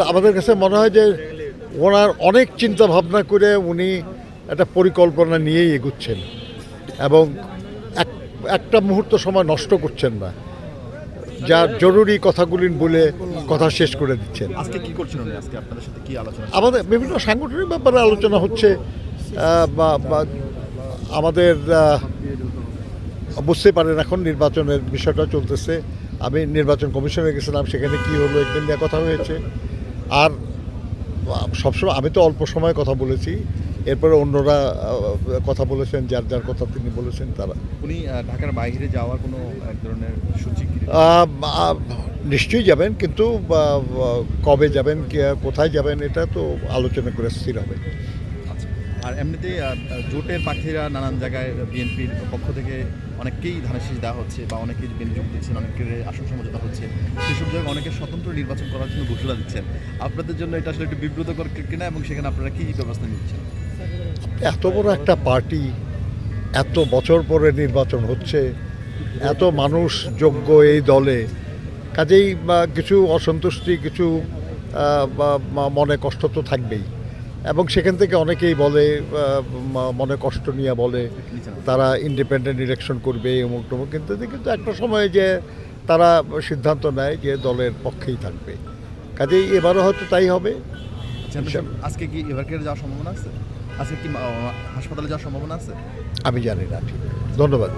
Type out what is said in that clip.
আমাদের কাছে মনে হয় যে ওনার অনেক চিন্তা ভাবনা করে উনি একটা পরিকল্পনা নিয়েই এগুচ্ছেন এবং একটা মুহূর্ত সময় নষ্ট করছেন না, যা জরুরি কথাগুলি বলে কথা শেষ করে দিচ্ছেন। আজকে কি করছেন উনি? আজকে আপনাদের সাথে কি আলোচনা? আমাদের বিভিন্ন সাংগঠনিক ব্যাপারে আলোচনা হচ্ছে। বা আমাদের বুঝতে পারেন এখন নির্বাচনের বিষয়টা চলতেছে। আমি নির্বাচন কমিশনে গেছিলাম, সেখানে কি হলো একদিন নিয়ে কথা হয়েছে। আর সবসময় আমি তো অল্প সময় কথা বলেছি, এরপরে অন্যরা কথা বলেছেন, যার যার কথা তিনি বলেছেন তারা। উনি ঢাকার বাইরে যাওয়ার কোনো এক ধরনের সূচি নিশ্চয়ই যাবেন, কিন্তু কবে যাবেন, কোথায় যাবেন এটা তো আলোচনা করে স্থির হবে। আচ্ছা, আর এমনিতে জোটের প্রার্থীরা নানান জায়গায় বিএনপির পক্ষ থেকে অনেককেই ধানের শীষ দেওয়া হচ্ছে বা অনেকেই বিএনপি যোগ দিচ্ছেন, অনেকের আসন সমঝোতা হচ্ছে, সেসব জায়গায় অনেকে স্বতন্ত্র নির্বাচন করার জন্য ঘোষণা দিচ্ছেন। আপনাদের জন্য এটা আসলে একটু বিব্রতকর কিনা এবং সেখানে আপনারা কী ব্যবস্থা নিচ্ছেন? এত বড় একটা পার্টি, এত বছর পরে নির্বাচন হচ্ছে, এত মানুষ যোগ্য এই দলে, কাজেই কিছু অসন্তুষ্টি, কিছু মনে কষ্ট তো থাকবেই। এবং সেখান থেকে অনেকেই বলে, মনে কষ্ট নিয়ে বলে তারা ইন্ডিপেন্ডেন্ট ইলেকশন করবে অমুক টমুক, কিন্তু একটা সময় যে তারা সিদ্ধান্ত নেয় যে দলের পক্ষেই থাকবে। কাজেই এবারও হয়তো তাই হবে। আজকে কি এভারকেয়ারে যাওয়ার সম্ভাবনা আছে? আজকে কি হাসপাতালে যাওয়ার সম্ভাবনা আছে? আমি জানি না ঠিক। ধন্যবাদ।